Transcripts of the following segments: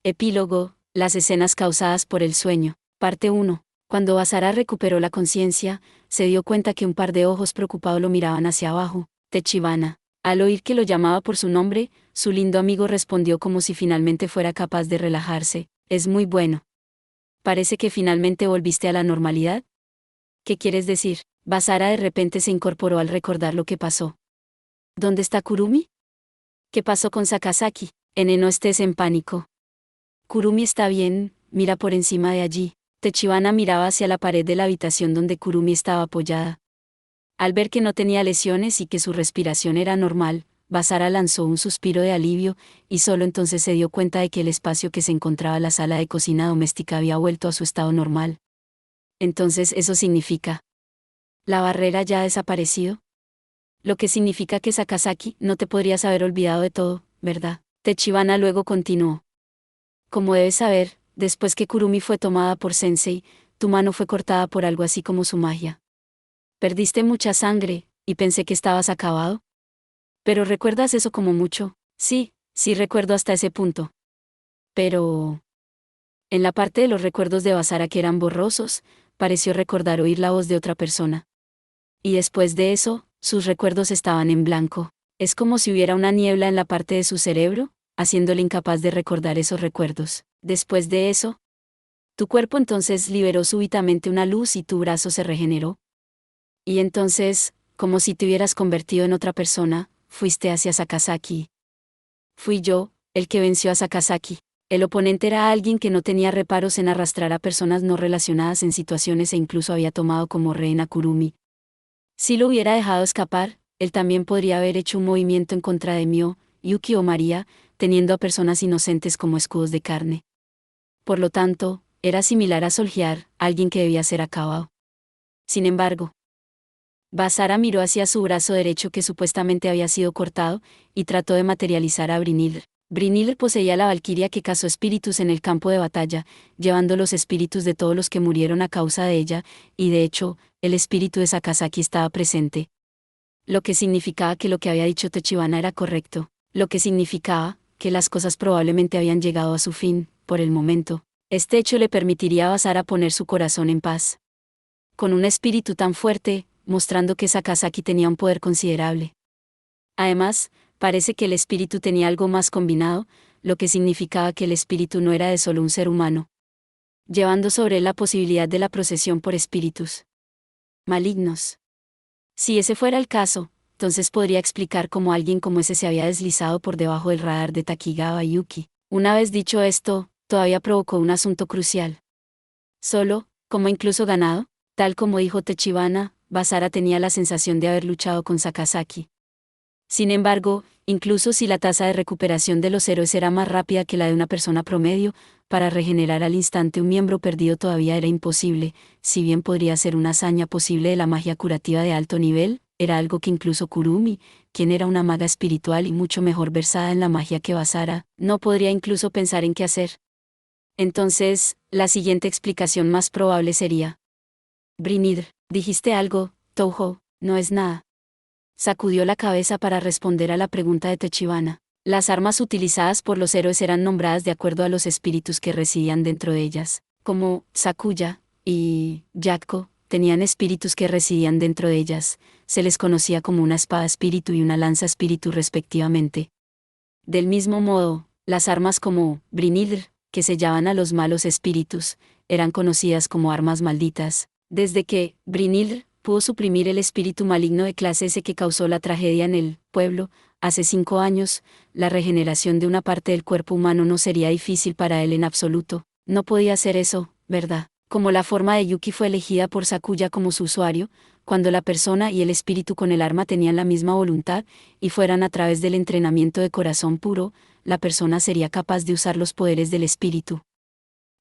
Epílogo, las escenas causadas por el sueño. Parte 1. Cuando Basara recuperó la conciencia, se dio cuenta que un par de ojos preocupados lo miraban hacia abajo. Techivana. Al oír que lo llamaba por su nombre, su lindo amigo respondió como si finalmente fuera capaz de relajarse. Es muy bueno. Parece que finalmente volviste a la normalidad. ¿Qué quieres decir? Basara de repente se incorporó al recordar lo que pasó. ¿Dónde está Kurumi? ¿Qué pasó con Sakazaki? No estés en pánico. Kurumi está bien, mira por encima de allí. Techivana miraba hacia la pared de la habitación donde Kurumi estaba apoyada. Al ver que no tenía lesiones y que su respiración era normal, Basara lanzó un suspiro de alivio, y solo entonces se dio cuenta de que el espacio que se encontraba la sala de cocina doméstica había vuelto a su estado normal. Entonces eso significa: ¿la barrera ya ha desaparecido? Lo que significa que Sakazaki no te podrías haber olvidado de todo, ¿verdad? Techivana luego continuó. Como debes saber, después que Kurumi fue tomada por Sensei, tu mano fue cortada por algo así como su magia. Perdiste mucha sangre, y pensé que estabas acabado. ¿Pero recuerdas eso como mucho? Sí recuerdo hasta ese punto. Pero... En la parte de los recuerdos de Basara que eran borrosos, pareció recordar oír la voz de otra persona. Y después de eso, sus recuerdos estaban en blanco. Es como si hubiera una niebla en la parte de su cerebro, haciéndole incapaz de recordar esos recuerdos. Después de eso, tu cuerpo entonces liberó súbitamente una luz y tu brazo se regeneró. Y entonces, como si te hubieras convertido en otra persona, fuiste hacia Sakazaki. Fui yo, el que venció a Sakazaki. El oponente era alguien que no tenía reparos en arrastrar a personas no relacionadas en situaciones e incluso había tomado como rehén a Kurumi. Si lo hubiera dejado escapar, él también podría haber hecho un movimiento en contra de Mio, Yuki o María, teniendo a personas inocentes como escudos de carne. Por lo tanto, era similar a Solskjaer, alguien que debía ser acabado. Sin embargo, Basara miró hacia su brazo derecho que supuestamente había sido cortado, y trató de materializar a Brynhildr. Brynhildr poseía la valquiria que cazó espíritus en el campo de batalla, llevando los espíritus de todos los que murieron a causa de ella, y de hecho, el espíritu de Sakazaki estaba presente. Lo que significaba que lo que había dicho Techivana era correcto, lo que significaba que las cosas probablemente habían llegado a su fin, por el momento. Este hecho le permitiría a Basara poner su corazón en paz. Con un espíritu tan fuerte, mostrando que Sakazaki tenía un poder considerable. Además, parece que el espíritu tenía algo más combinado, lo que significaba que el espíritu no era de solo un ser humano, llevando sobre él la posibilidad de la posesión por espíritus malignos. Si ese fuera el caso, entonces podría explicar cómo alguien como ese se había deslizado por debajo del radar de Takigawa Yuki. Una vez dicho esto, todavía provocó un asunto crucial. Solo, como incluso ganado, tal como dijo Techivana, Basara tenía la sensación de haber luchado con Sakazaki. Sin embargo, incluso si la tasa de recuperación de los héroes era más rápida que la de una persona promedio, para regenerar al instante un miembro perdido todavía era imposible. Si bien podría ser una hazaña posible de la magia curativa de alto nivel, era algo que incluso Kurumi, quien era una maga espiritual y mucho mejor versada en la magia que Basara, no podría incluso pensar en qué hacer. Entonces, la siguiente explicación más probable sería: Brynhildr, dijiste algo, Touhou, no es nada. Sacudió la cabeza para responder a la pregunta de Techivana. Las armas utilizadas por los héroes eran nombradas de acuerdo a los espíritus que residían dentro de ellas, como Sakuya y Yakko, tenían espíritus que residían dentro de ellas, se les conocía como una espada espíritu y una lanza espíritu respectivamente. Del mismo modo, las armas como Brynhildr, que sellaban a los malos espíritus, eran conocidas como armas malditas. Desde que Brynhildr pudo suprimir el espíritu maligno de clase S que causó la tragedia en el pueblo, hace 5 años, la regeneración de una parte del cuerpo humano no sería difícil para él en absoluto. No podía hacer eso, ¿verdad? Como la forma de Yuki fue elegida por Sakuya como su usuario, cuando la persona y el espíritu con el arma tenían la misma voluntad, y fueran a través del entrenamiento de corazón puro, la persona sería capaz de usar los poderes del espíritu.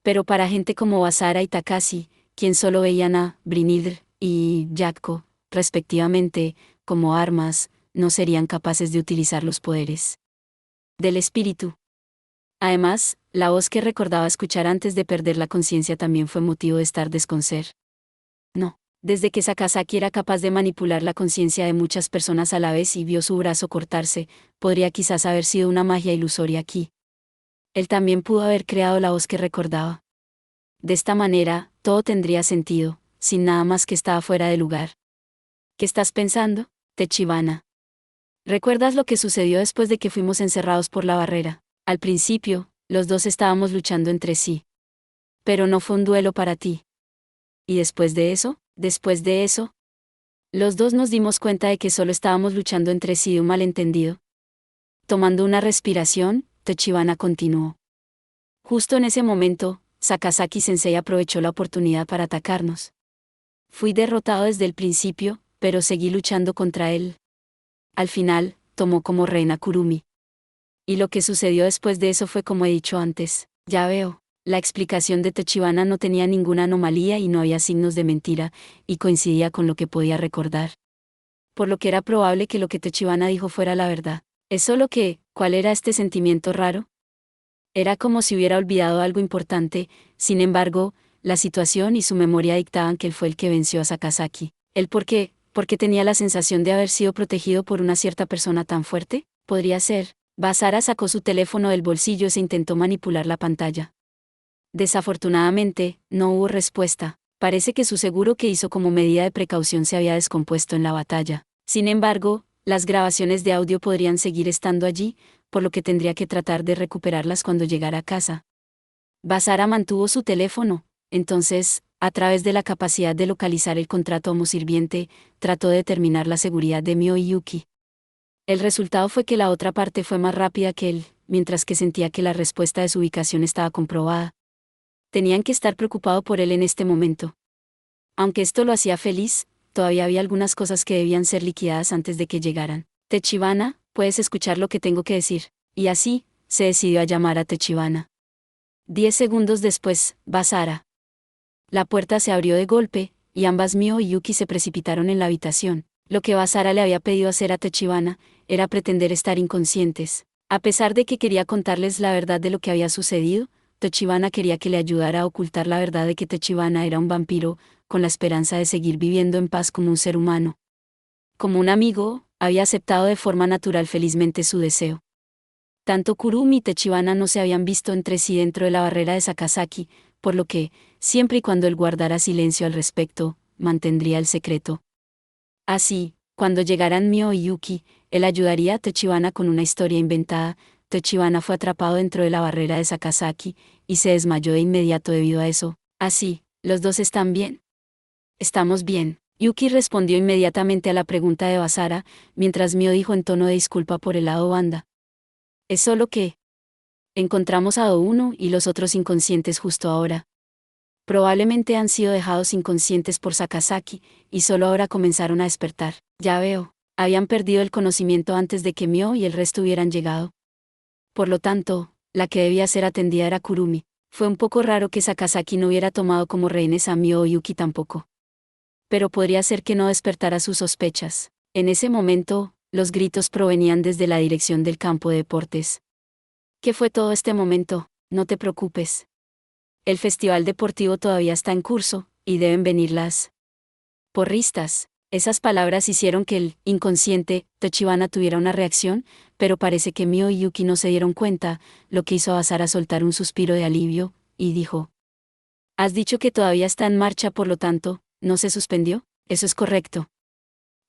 Pero para gente como Basara y Takashi, quien solo veían a Brynhildr y Yakko, respectivamente, como armas, no serían capaces de utilizar los poderes del espíritu. Además, la voz que recordaba escuchar antes de perder la conciencia también fue motivo de estar desconcert. No, desde que Sakazaki era capaz de manipular la conciencia de muchas personas a la vez y vio su brazo cortarse, podría quizás haber sido una magia ilusoria aquí. Él también pudo haber creado la voz que recordaba. De esta manera, todo tendría sentido, sin nada más que estaba fuera de lugar. ¿Qué estás pensando, Techibana? ¿Recuerdas lo que sucedió después de que fuimos encerrados por la barrera? Al principio, los dos estábamos luchando entre sí. Pero no fue un duelo para ti. ¿Y después de eso? Después de eso, los dos nos dimos cuenta de que solo estábamos luchando entre sí de un malentendido. Tomando una respiración, Techibana continuó. Justo en ese momento, Sakazaki-sensei aprovechó la oportunidad para atacarnos. Fui derrotado desde el principio, pero seguí luchando contra él. Al final, tomó como reina Kurumi. Y lo que sucedió después de eso fue como he dicho antes. Ya veo. La explicación de Techibana no tenía ninguna anomalía y no había signos de mentira, y coincidía con lo que podía recordar. Por lo que era probable que lo que Techibana dijo fuera la verdad. Es solo que, ¿cuál era este sentimiento raro? Era como si hubiera olvidado algo importante, sin embargo, la situación y su memoria dictaban que él fue el que venció a Sakazaki. ¿El por qué? ¿Porque tenía la sensación de haber sido protegido por una cierta persona tan fuerte? Podría ser. Basara sacó su teléfono del bolsillo y se intentó manipular la pantalla. Desafortunadamente, no hubo respuesta. Parece que su seguro que hizo como medida de precaución se había descompuesto en la batalla. Sin embargo, las grabaciones de audio podrían seguir estando allí, por lo que tendría que tratar de recuperarlas cuando llegara a casa. Basara mantuvo su teléfono, entonces, a través de la capacidad de localizar el contrato homosirviente, trató de determinar la seguridad de Mio y Yuki. El resultado fue que la otra parte fue más rápida que él, mientras que sentía que la respuesta de su ubicación estaba comprobada. Tenían que estar preocupado por él en este momento. Aunque esto lo hacía feliz, todavía había algunas cosas que debían ser liquidadas antes de que llegaran. Techibana, puedes escuchar lo que tengo que decir. Y así, se decidió a llamar a Techibana. 10 segundos después, Basara. La puerta se abrió de golpe, y ambas Mio y Yuki se precipitaron en la habitación. Lo que Basara le había pedido hacer a Techibana, era pretender estar inconscientes. A pesar de que quería contarles la verdad de lo que había sucedido, Techibana quería que le ayudara a ocultar la verdad de que Techibana era un vampiro, con la esperanza de seguir viviendo en paz como un ser humano. Como un amigo, había aceptado de forma natural felizmente su deseo. Tanto Kurumi y Techibana no se habían visto entre sí dentro de la barrera de Sakazaki, por lo que, siempre y cuando él guardara silencio al respecto, mantendría el secreto. Así, cuando llegaran Mio y Yuki, él ayudaría a Techibana con una historia inventada. Techibana fue atrapado dentro de la barrera de Sakazaki, y se desmayó de inmediato debido a eso. Así, ¿los dos están bien? Estamos bien. Yuki respondió inmediatamente a la pregunta de Basara, mientras Mio dijo en tono de disculpa por el lado banda. Es solo que encontramos a uno y los otros inconscientes justo ahora. Probablemente han sido dejados inconscientes por Sakazaki, y solo ahora comenzaron a despertar. Ya veo, habían perdido el conocimiento antes de que Mio y el resto hubieran llegado. Por lo tanto, la que debía ser atendida era Kurumi. Fue un poco raro que Sakazaki no hubiera tomado como rehenes a Mio o Yuki tampoco. Pero podría ser que no despertara sus sospechas. En ese momento, los gritos provenían desde la dirección del campo de deportes. ¿Qué fue todo este momento? No te preocupes. El festival deportivo todavía está en curso, y deben venir las porristas. Esas palabras hicieron que el inconsciente Techibana tuviera una reacción, pero parece que Mio y Yuki no se dieron cuenta, lo que hizo a Basara soltar un suspiro de alivio, y dijo: Has dicho que todavía está en marcha, por lo tanto, ¿no se suspendió? Eso es correcto.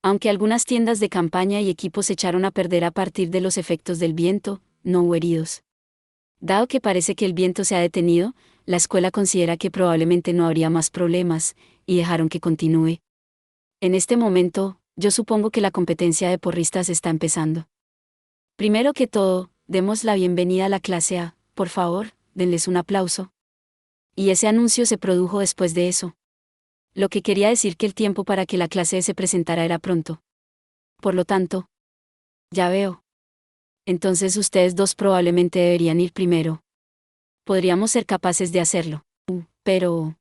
Aunque algunas tiendas de campaña y equipos se echaron a perder a partir de los efectos del viento, no hubo heridos. Dado que parece que el viento se ha detenido, la escuela considera que probablemente no habría más problemas, y dejaron que continúe. En este momento, yo supongo que la competencia de porristas está empezando. Primero que todo, demos la bienvenida a la clase A, por favor, denles un aplauso. Y ese anuncio se produjo después de eso. Lo que quería decir que el tiempo para que la clase se presentara era pronto. Por lo tanto, ya veo. Entonces ustedes dos probablemente deberían ir primero. Podríamos ser capaces de hacerlo. Pero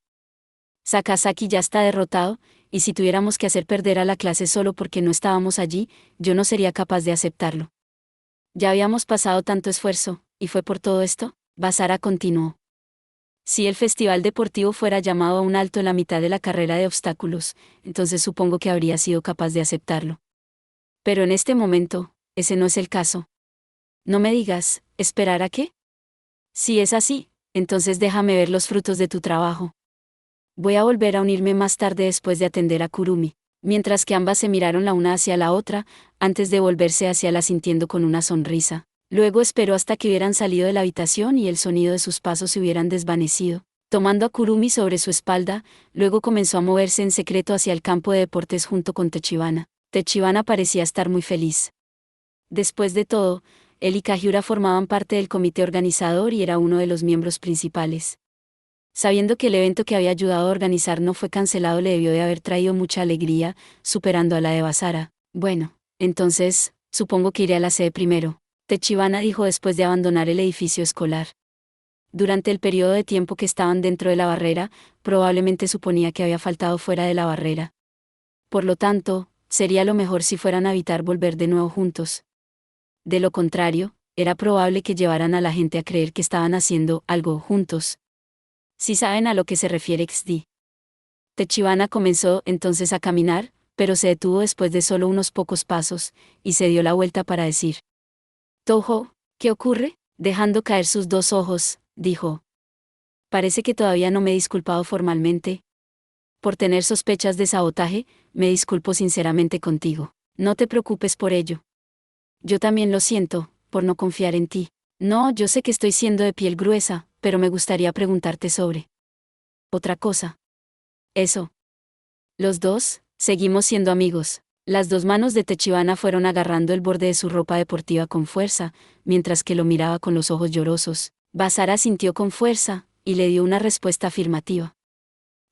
Sakazaki ya está derrotado, y si tuviéramos que hacer perder a la clase solo porque no estábamos allí, yo no sería capaz de aceptarlo. Ya habíamos pasado tanto esfuerzo, y fue por todo esto. Basara continuó. Si el festival deportivo fuera llamado a un alto en la mitad de la carrera de obstáculos, entonces supongo que habría sido capaz de aceptarlo. Pero en este momento, ese no es el caso. No me digas, ¿esperar a qué? Si es así, entonces déjame ver los frutos de tu trabajo. Voy a volver a unirme más tarde después de atender a Kurumi. Mientras que ambas se miraron la una hacia la otra, antes de volverse hacia la sintiendo con una sonrisa. Luego esperó hasta que hubieran salido de la habitación y el sonido de sus pasos se hubieran desvanecido. Tomando a Kurumi sobre su espalda, luego comenzó a moverse en secreto hacia el campo de deportes junto con Tachibana. Tachibana parecía estar muy feliz. Después de todo, él y Kajiura formaban parte del comité organizador y era uno de los miembros principales. Sabiendo que el evento que había ayudado a organizar no fue cancelado le debió de haber traído mucha alegría, superando a la de Basara. Bueno, entonces, supongo que iré a la sede primero, Tachibana dijo después de abandonar el edificio escolar. Durante el periodo de tiempo que estaban dentro de la barrera, probablemente suponía que había faltado fuera de la barrera. Por lo tanto, sería lo mejor si fueran a evitar volver de nuevo juntos. De lo contrario, era probable que llevaran a la gente a creer que estaban haciendo algo juntos. Si saben a lo que se refiere XD. Tachibana comenzó entonces a caminar, pero se detuvo después de solo unos pocos pasos, y se dio la vuelta para decir: Touhou, ¿qué ocurre? Dejando caer sus dos ojos, dijo. Parece que todavía no me he disculpado formalmente. Por tener sospechas de sabotaje, me disculpo sinceramente contigo. No te preocupes por ello. Yo también lo siento, por no confiar en ti. No, yo sé que estoy siendo de piel gruesa, pero me gustaría preguntarte sobre otra cosa. Eso. Los dos, seguimos siendo amigos. Las dos manos de Tachibana fueron agarrando el borde de su ropa deportiva con fuerza, mientras que lo miraba con los ojos llorosos. Basara sintió con fuerza, y le dio una respuesta afirmativa.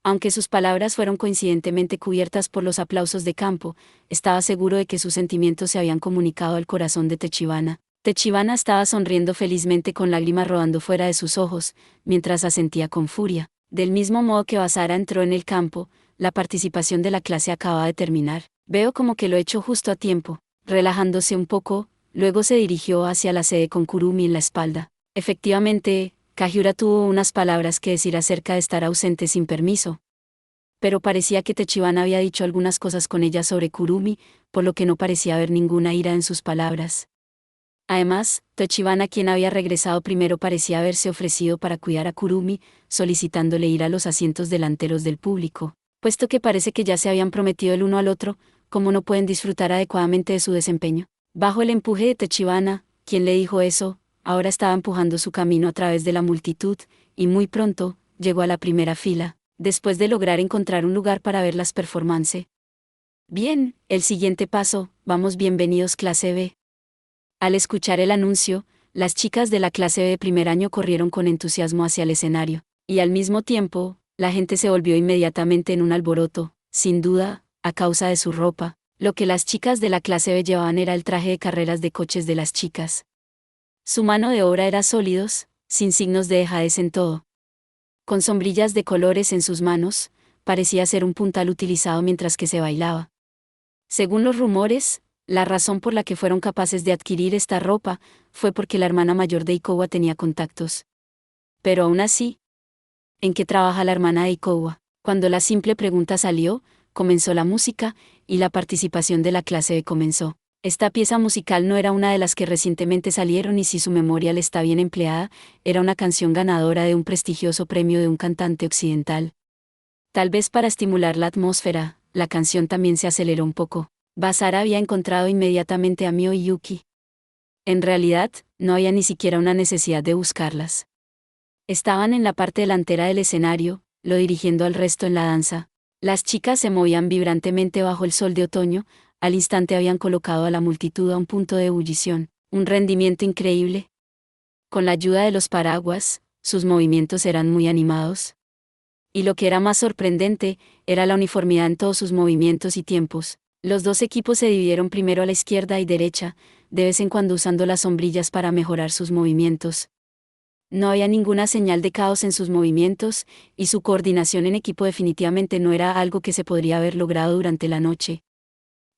Aunque sus palabras fueron coincidentemente cubiertas por los aplausos de campo, estaba seguro de que sus sentimientos se habían comunicado al corazón de Tachibana. Tachibana estaba sonriendo felizmente con lágrimas rodando fuera de sus ojos, mientras asentía con furia. Del mismo modo que Basara entró en el campo, la participación de la clase acababa de terminar. Veo como que lo he hecho justo a tiempo. Relajándose un poco, luego se dirigió hacia la sede con Kurumi en la espalda. Efectivamente, Kajiura tuvo unas palabras que decir acerca de estar ausente sin permiso. Pero parecía que Tachibana había dicho algunas cosas con ella sobre Kurumi, por lo que no parecía haber ninguna ira en sus palabras. Además, Tachibana, quien había regresado primero, parecía haberse ofrecido para cuidar a Kurumi, solicitándole ir a los asientos delanteros del público. Puesto que parece que ya se habían prometido el uno al otro, ¿cómo no pueden disfrutar adecuadamente de su desempeño? Bajo el empuje de Tachibana, quien le dijo eso, ahora estaba empujando su camino a través de la multitud, y muy pronto, llegó a la primera fila, después de lograr encontrar un lugar para ver las performances. Bien, el siguiente paso, vamos, bienvenidos clase B. Al escuchar el anuncio, las chicas de la clase B de primer año corrieron con entusiasmo hacia el escenario, y al mismo tiempo, la gente se volvió inmediatamente en un alboroto, sin duda, a causa de su ropa. Lo que las chicas de la clase B llevaban era el traje de carreras de coches de las chicas. Su mano de obra era sólidos, sin signos de dejadez en todo. Con sombrillas de colores en sus manos, parecía ser un puntal utilizado mientras que se bailaba. Según los rumores, la razón por la que fueron capaces de adquirir esta ropa fue porque la hermana mayor de Ikowa tenía contactos. Pero aún así, ¿en qué trabaja la hermana de Ikowa? Cuando la simple pregunta salió, comenzó la música, y la participación de la clase B comenzó. Esta pieza musical no era una de las que recientemente salieron y si su memoria le está bien empleada, era una canción ganadora de un prestigioso premio de un cantante occidental. Tal vez para estimular la atmósfera, la canción también se aceleró un poco. Basara había encontrado inmediatamente a Mio y Yuki. En realidad, no había ni siquiera una necesidad de buscarlas. Estaban en la parte delantera del escenario, lo dirigiendo al resto en la danza. Las chicas se movían vibrantemente bajo el sol de otoño, al instante habían colocado a la multitud a un punto de ebullición, un rendimiento increíble. Con la ayuda de los paraguas, sus movimientos eran muy animados. Y lo que era más sorprendente, era la uniformidad en todos sus movimientos y tiempos. Los dos equipos se dividieron primero a la izquierda y derecha, de vez en cuando usando las sombrillas para mejorar sus movimientos. No había ninguna señal de caos en sus movimientos, y su coordinación en equipo definitivamente no era algo que se podría haber logrado durante la noche.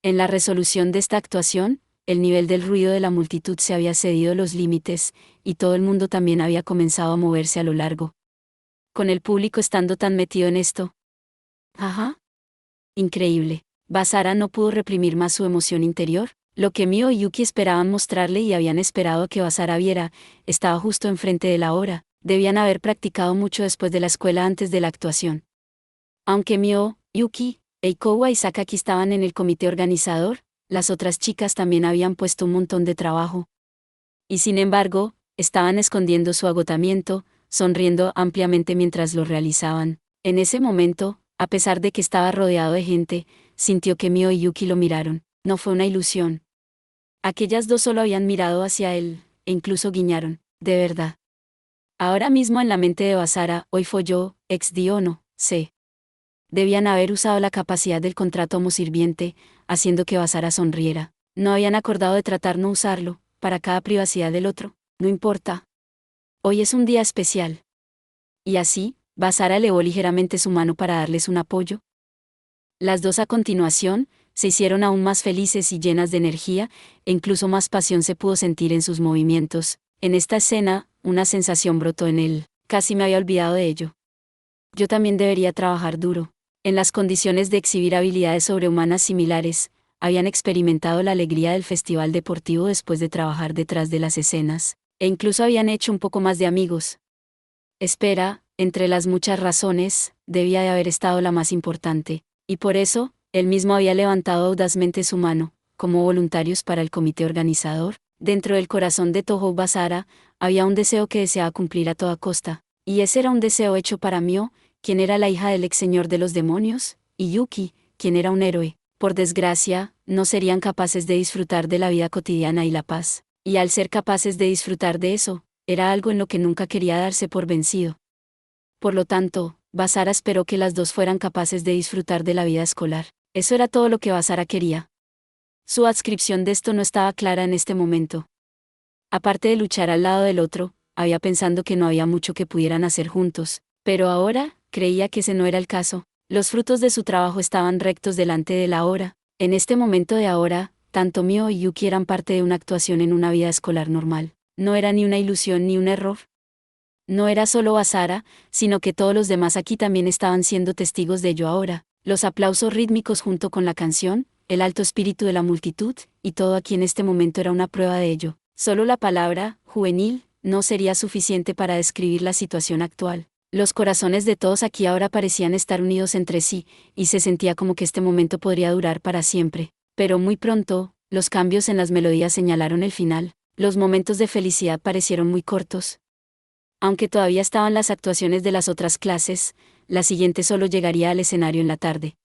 En la resolución de esta actuación, el nivel del ruido de la multitud se había cedido los límites, y todo el mundo también había comenzado a moverse a lo largo. Con el público estando tan metido en esto. Ajá. Increíble. Basara no pudo reprimir más su emoción interior. Lo que Mio y Yuki esperaban mostrarle y habían esperado que Basara viera, estaba justo enfrente de la obra. Debían haber practicado mucho después de la escuela antes de la actuación. Aunque Mio, Yuki, Eikowa y Sakaki estaban en el comité organizador, las otras chicas también habían puesto un montón de trabajo. Y sin embargo, estaban escondiendo su agotamiento, sonriendo ampliamente mientras lo realizaban. En ese momento, a pesar de que estaba rodeado de gente, sintió que Mio y Yuki lo miraron. No fue una ilusión. Aquellas dos solo habían mirado hacia él, e incluso guiñaron. De verdad. Ahora mismo en la mente de Basara, hoy fue yo, ex Diono, sé. Debían haber usado la capacidad del contrato como sirviente, haciendo que Basara sonriera. No habían acordado de tratar no usarlo, para cada privacidad del otro. No importa. Hoy es un día especial. Y así, Basara elevó ligeramente su mano para darles un apoyo. Las dos a continuación, se hicieron aún más felices y llenas de energía, e incluso más pasión se pudo sentir en sus movimientos. En esta escena, una sensación brotó en él. Casi me había olvidado de ello. Yo también debería trabajar duro. En las condiciones de exhibir habilidades sobrehumanas similares, habían experimentado la alegría del festival deportivo después de trabajar detrás de las escenas, e incluso habían hecho un poco más de amigos. Espera, entre las muchas razones, debía de haber estado la más importante, y por eso, él mismo había levantado audazmente su mano, como voluntarios para el comité organizador. Dentro del corazón de Toho Basara, había un deseo que deseaba cumplir a toda costa, y ese era un deseo hecho para Mio, quien era la hija del ex señor de los demonios, y Yuki, quien era un héroe. Por desgracia, no serían capaces de disfrutar de la vida cotidiana y la paz, y al ser capaces de disfrutar de eso, era algo en lo que nunca quería darse por vencido. Por lo tanto, Basara esperó que las dos fueran capaces de disfrutar de la vida escolar. Eso era todo lo que Basara quería. Su adscripción de esto no estaba clara en este momento. Aparte de luchar al lado del otro, había pensando que no había mucho que pudieran hacer juntos, pero ahora, creía que ese no era el caso. Los frutos de su trabajo estaban rectos delante de la hora. En este momento de ahora, tanto Mio y Yuki eran parte de una actuación en una vida escolar normal. No era ni una ilusión ni un error. No era solo Basara, sino que todos los demás aquí también estaban siendo testigos de ello ahora. Los aplausos rítmicos junto con la canción, el alto espíritu de la multitud, y todo aquí en este momento era una prueba de ello. Solo la palabra, juvenil, no sería suficiente para describir la situación actual. Los corazones de todos aquí ahora parecían estar unidos entre sí, y se sentía como que este momento podría durar para siempre. Pero muy pronto, los cambios en las melodías señalaron el final. Los momentos de felicidad parecieron muy cortos. Aunque todavía estaban las actuaciones de las otras clases, la siguiente solo llegaría al escenario en la tarde.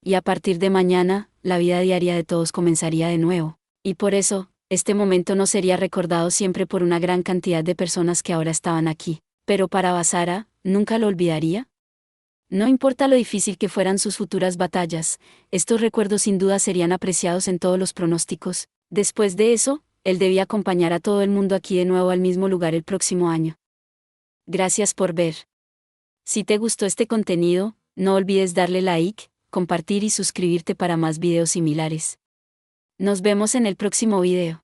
Y a partir de mañana, la vida diaria de todos comenzaría de nuevo. Y por eso, este momento no sería recordado siempre por una gran cantidad de personas que ahora estaban aquí. Pero para Basara, ¿nunca lo olvidaría? No importa lo difícil que fueran sus futuras batallas, estos recuerdos sin duda serían apreciados en todos los pronósticos. Después de eso, él debía acompañar a todo el mundo aquí de nuevo al mismo lugar el próximo año. Gracias por ver. Si te gustó este contenido, no olvides darle like, compartir y suscribirte para más videos similares. Nos vemos en el próximo video.